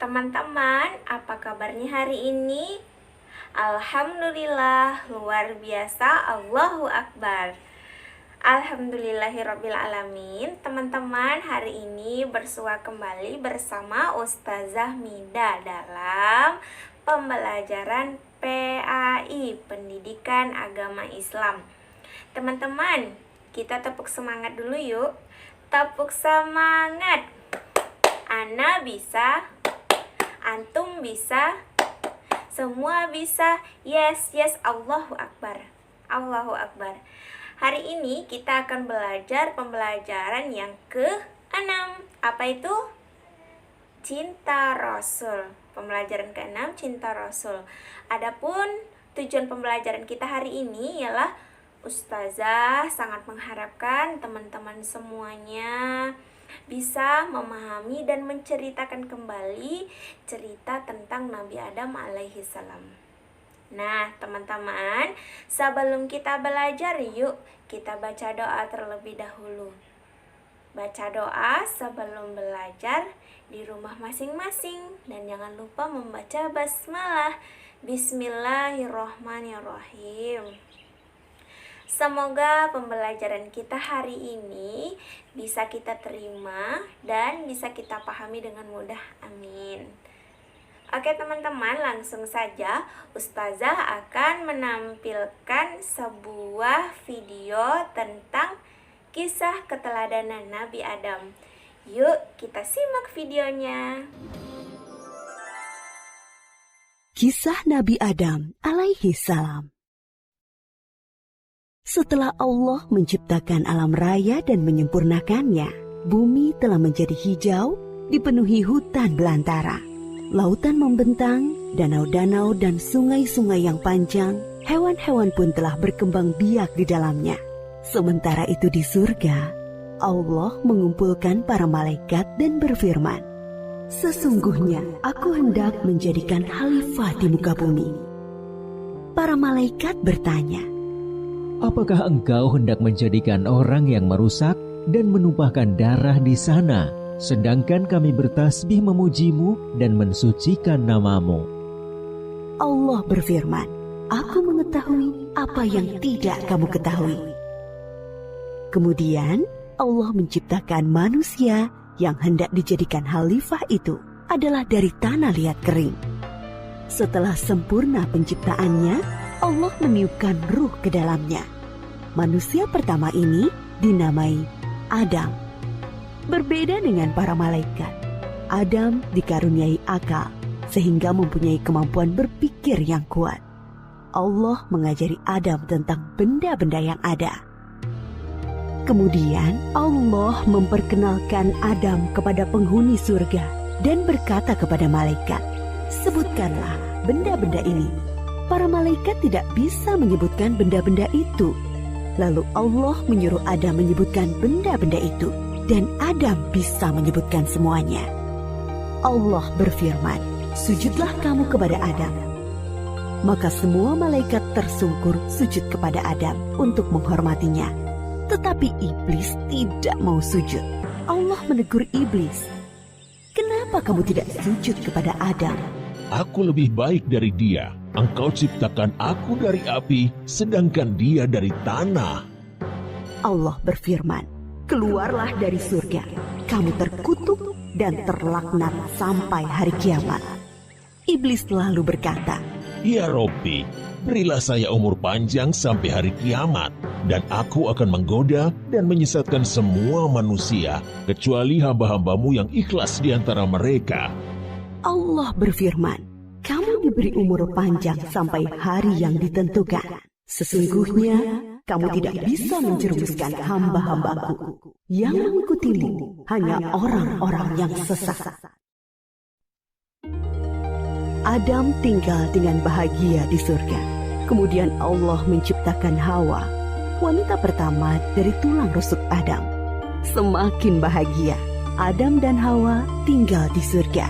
teman-teman, apa kabarnya hari ini? Alhamdulillah, luar biasa, Allahu Akbar. Alhamdulillahirrabbilalamin. Teman-teman, hari ini bersua kembali bersama Ustazah Mida dalam pembelajaran PAI, Pendidikan Agama Islam. Teman-teman, kita tepuk semangat dulu yuk. Tepuk semangat. Ana bisa, antum bisa, semua bisa. Yes, Allahu Akbar. Allahu Akbar. Hari ini kita akan belajar pembelajaran yang ke-6. Apa itu? Cinta Rasul. Pembelajaran ke-6, cinta Rasul. Adapun tujuan pembelajaran kita hari ini ialah Ustazah sangat mengharapkan teman-teman semuanya bisa memahami dan menceritakan kembali cerita tentang Nabi Adam alaihi salam. Nah, teman-teman, sebelum kita belajar, yuk kita baca doa terlebih dahulu. Baca doa sebelum belajar di rumah masing-masing dan jangan lupa membaca basmalah. Bismillahirrohmanirrohim. Semoga pembelajaran kita hari ini bisa kita terima dan bisa kita pahami dengan mudah. Amin. Oke teman-teman, langsung saja Ustazah akan menampilkan sebuah video tentang kisah keteladanan Nabi Adam. Yuk kita simak videonya. Kisah Nabi Adam alaihi salam. Setelah Allah menciptakan alam raya dan menyempurnakannya, bumi telah menjadi hijau, dipenuhi hutan belantara. Lautan membentang, danau-danau dan sungai-sungai yang panjang, hewan-hewan pun telah berkembang biak di dalamnya. Sementara itu di surga, Allah mengumpulkan para malaikat dan berfirman, "Sesungguhnya aku hendak menjadikan khalifah di muka bumi." Para malaikat bertanya, "Apakah engkau hendak menjadikan orang yang merusak dan menumpahkan darah di sana, sedangkan kami bertasbih memujimu dan mensucikan namamu?" Allah berfirman, "Aku mengetahui apa yang tidak kamu ketahui." Kemudian Allah menciptakan manusia yang hendak dijadikan khalifah itu adalah dari tanah liat kering. Setelah sempurna penciptaannya, Allah meniupkan ruh ke dalamnya. Manusia pertama ini dinamai Adam. Berbeda dengan para malaikat, Adam dikaruniai akal sehingga mempunyai kemampuan berpikir yang kuat. Allah mengajari Adam tentang benda-benda yang ada. Kemudian Allah memperkenalkan Adam kepada penghuni surga dan berkata kepada malaikat, "Sebutkanlah benda-benda ini." Para malaikat tidak bisa menyebutkan benda-benda itu. Lalu Allah menyuruh Adam menyebutkan benda-benda itu, dan Adam bisa menyebutkan semuanya. Allah berfirman, "Sujudlah kamu kepada Adam." Maka semua malaikat tersungkur sujud kepada Adam untuk menghormatinya. Tetapi iblis tidak mau sujud. Allah menegur iblis, "Kenapa kamu tidak sujud kepada Adam?" "Aku lebih baik dari dia. Engkau ciptakan aku dari api, sedangkan dia dari tanah." Allah berfirman, "Keluarlah dari surga. Kamu terkutuk dan terlaknat sampai hari kiamat." Iblis lalu berkata, "Ya Robbi, berilah saya umur panjang sampai hari kiamat, dan aku akan menggoda dan menyesatkan semua manusia, kecuali hamba-hambamu yang ikhlas di antara mereka." Allah berfirman, "Kamu diberi umur panjang sampai hari yang ditentukan. Sesungguhnya kamu tidak bisa menjerumuskan hamba-hambaku. Yang mengikutimu hanya orang-orang yang sesat." Adam tinggal dengan bahagia di surga. Kemudian Allah menciptakan Hawa, wanita pertama dari tulang rusuk Adam. Semakin bahagia, Adam dan Hawa tinggal di surga.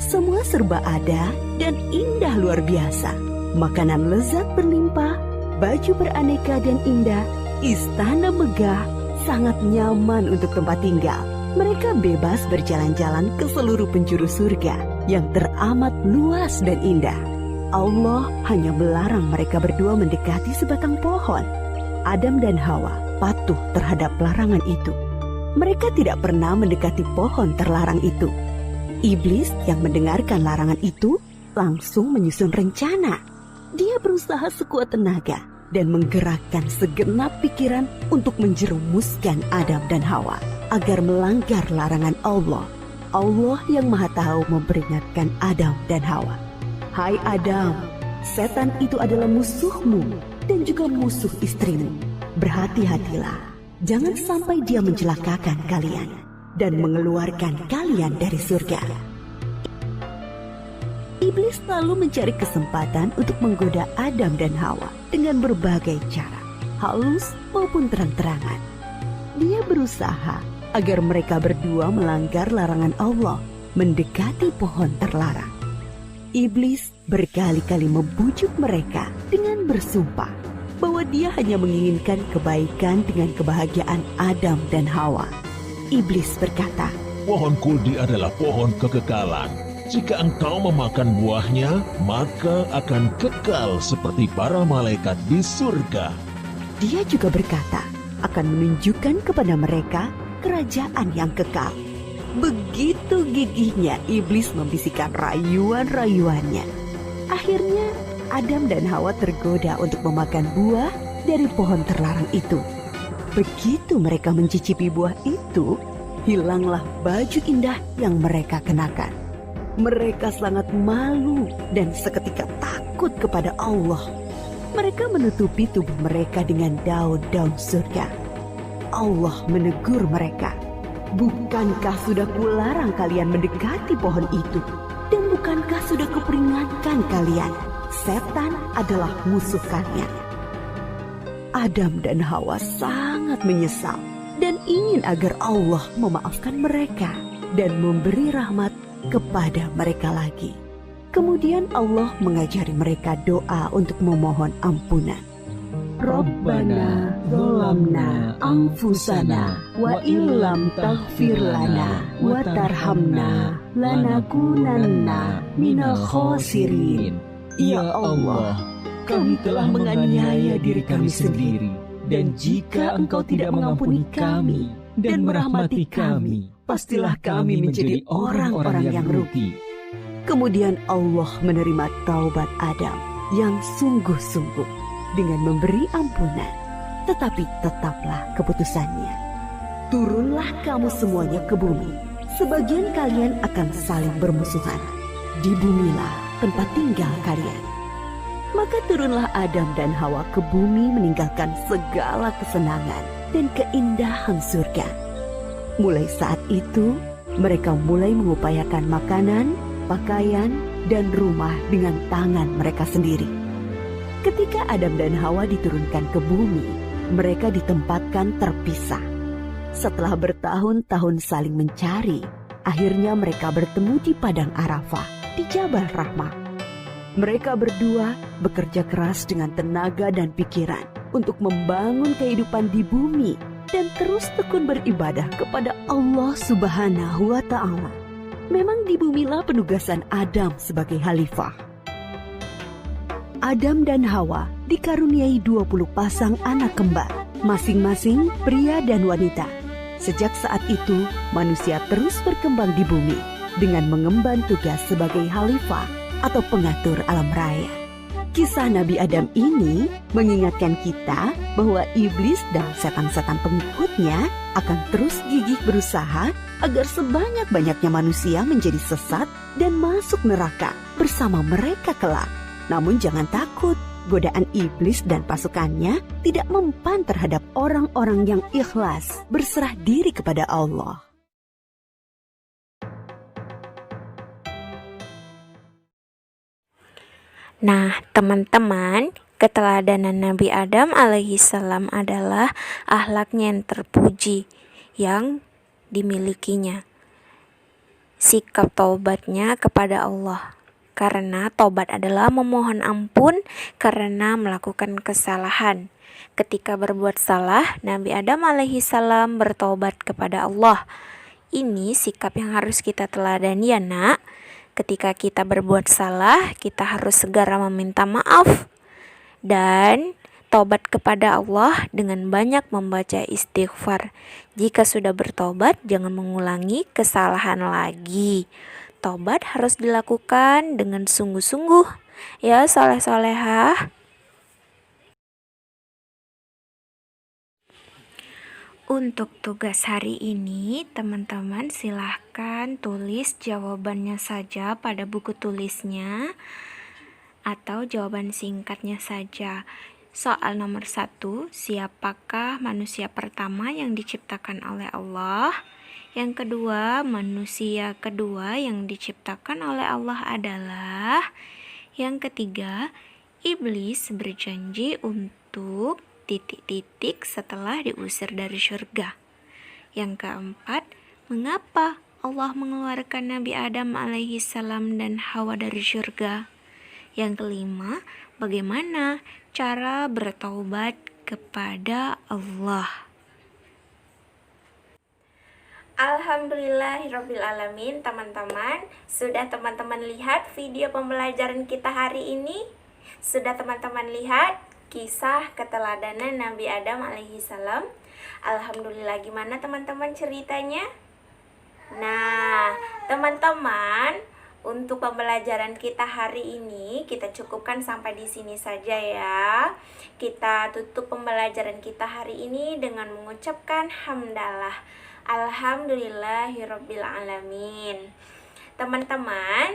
Semua serba ada dan indah luar biasa. Makanan lezat berlimpah, baju beraneka dan indah, istana megah, sangat nyaman untuk tempat tinggal. Mereka bebas berjalan-jalan ke seluruh penjuru surga. yang teramat luas dan indah. Allah hanya melarang mereka berdua mendekati sebatang pohon. Adam dan Hawa patuh terhadap larangan itu. Mereka tidak pernah mendekati pohon terlarang itu. Iblis yang mendengarkan larangan itu langsung menyusun rencana. Dia berusaha sekuat tenaga dan menggerakkan segenap pikiran untuk menjerumuskan Adam dan Hawa agar melanggar larangan Allah. Allah yang Maha Tahu memperingatkan Adam dan Hawa. Hai Adam, setan itu adalah musuhmu dan juga musuh istrimu. Berhati-hatilah, jangan sampai dia mencelakakan kalian dan mengeluarkan kalian dari surga. Iblis selalu mencari kesempatan untuk menggoda Adam dan Hawa dengan berbagai cara, halus maupun terang-terangan. Dia berusaha agar mereka berdua melanggar larangan Allah, mendekati pohon terlarang. Iblis berkali-kali membujuk mereka dengan bersumpah bahwa dia hanya menginginkan kebaikan dengan kebahagiaan Adam dan Hawa. Iblis berkata, Pohon kuldi adalah pohon kekekalan. Jika engkau memakan buahnya, maka akan kekal seperti para malaikat di surga. dia juga berkata akan menunjukkan kepada mereka kerajaan yang kekal. Begitu gigihnya iblis membisikkan rayuan-rayuannya. Akhirnya Adam dan Hawa tergoda untuk memakan buah dari pohon terlarang itu. Begitu mereka mencicipi buah itu, hilanglah baju indah yang mereka kenakan. Mereka sangat malu dan seketika takut kepada Allah. Mereka menutupi tubuh mereka dengan daun-daun surga. Allah menegur mereka, bukankah sudah kularang kalian mendekati pohon itu? Dan bukankah sudah kuperingatkan kalian, setan adalah musuh kalian? Adam dan Hawa sangat menyesal dan ingin agar Allah memaafkan mereka dan memberi rahmat kepada mereka lagi. Kemudian Allah mengajari mereka doa untuk memohon ampunan. Rabbana dzalamna anfusana wa illam taghfir lana wa tarhamna lanakunanna minal khasirin. Ya Allah, kami telah menganiaya diri kami sendiri, dan jika Engkau tidak mengampuni kami dan merahmati kami, pastilah kami menjadi orang-orang yang rugi. Kemudian Allah menerima taubat Adam yang sungguh-sungguh dengan memberi ampunan, tetapi tetaplah keputusannya. Turunlah kamu semuanya ke bumi, sebagian kalian akan saling bermusuhan. Di bumilah tempat tinggal kalian. Maka turunlah Adam dan Hawa ke bumi meninggalkan segala kesenangan dan keindahan surga. Mulai saat itu, mereka mulai mengupayakan makanan, pakaian, dan rumah dengan tangan mereka sendiri. Ketika Adam dan Hawa diturunkan ke bumi, mereka ditempatkan terpisah. Setelah bertahun-tahun saling mencari, akhirnya mereka bertemu di Padang Arafah, di Jabal Rahmah. Mereka berdua bekerja keras dengan tenaga dan pikiran untuk membangun kehidupan di bumi dan terus tekun beribadah kepada Allah Subhanahu wa Ta'ala. Memang di bumilah penugasan Adam sebagai khalifah. Adam dan Hawa dikaruniai 20 pasang anak kembar, masing-masing pria dan wanita. Sejak saat itu, manusia terus berkembang di bumi dengan mengemban tugas sebagai khalifah atau pengatur alam raya. Kisah Nabi Adam ini mengingatkan kita bahwa iblis dan setan-setan pengikutnya akan terus gigih berusaha agar sebanyak-banyaknya manusia menjadi sesat dan masuk neraka bersama mereka kelak. Namun jangan takut, godaan iblis dan pasukannya tidak mempan terhadap orang-orang yang ikhlas berserah diri kepada Allah. Nah, teman-teman, keteladanan Nabi Adam alaihissalam adalah akhlaknya yang terpuji yang dimilikinya. Sikap taubatnya kepada Allah. Karena taubat adalah memohon ampun karena melakukan kesalahan. Ketika berbuat salah, Nabi Adam alaihissalam bertaubat kepada Allah. Ini sikap yang harus kita teladani ya nak. ketika kita berbuat salah, kita harus segera meminta maaf dan tobat kepada Allah dengan banyak membaca istighfar. Jika sudah bertobat, jangan mengulangi kesalahan lagi. Tobat harus dilakukan dengan sungguh-sungguh. Ya, soleh-solehah. Untuk tugas hari ini, teman-teman silahkan tulis jawabannya saja pada buku tulisnya atau jawaban singkatnya saja. Soal nomor 1, siapakah manusia pertama yang diciptakan oleh Allah? Yang kedua, manusia kedua yang diciptakan oleh Allah adalah. Yang ketiga, iblis berjanji untuk titik-titik setelah diusir dari surga. Yang keempat, mengapa Allah mengeluarkan Nabi Adam alaihi salam dan Hawa dari surga? Yang kelima, bagaimana cara bertaubat kepada Allah? Alhamdulillahirrabbilalamin, teman-teman. Sudah teman-teman lihat video pembelajaran kita hari ini? Sudah teman-teman lihat kisah keteladanan Nabi Adam alaihi salam? Alhamdulillah, gimana teman-teman ceritanya? Nah, teman-teman, untuk pembelajaran kita hari ini kita cukupkan sampai di sini saja ya. Kita tutup pembelajaran kita hari ini dengan mengucapkan hamdalah. Alhamdulillahirabbil alamin. Teman-teman,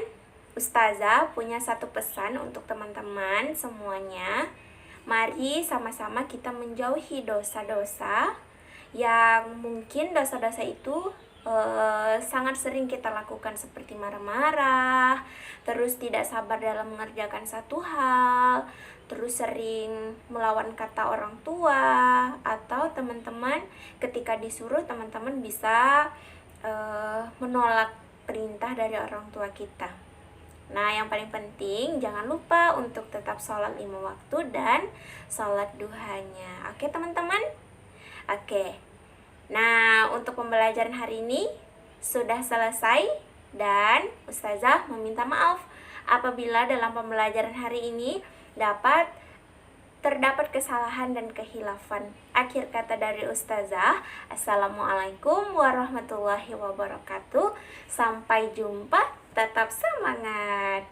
Ustazah punya satu pesan untuk teman-teman semuanya. Mari sama-sama kita menjauhi dosa-dosa yang mungkin dosa-dosa itu sangat sering kita lakukan, seperti marah-marah, terus tidak sabar dalam mengerjakan satu hal, terus sering melawan kata orang tua, atau teman-teman ketika disuruh teman-teman bisa menolak perintah dari orang tua kita. Nah, yang paling penting jangan lupa untuk tetap sholat 5 waktu dan sholat duhanya. Oke teman-teman? Oke. Nah, untuk pembelajaran hari ini sudah selesai dan Ustazah meminta maaf apabila dalam pembelajaran hari ini terdapat kesalahan dan kehilafan. Akhir kata dari Ustazah, Assalamualaikum warahmatullahi wabarakatuh. Sampai jumpa, tetap semangat.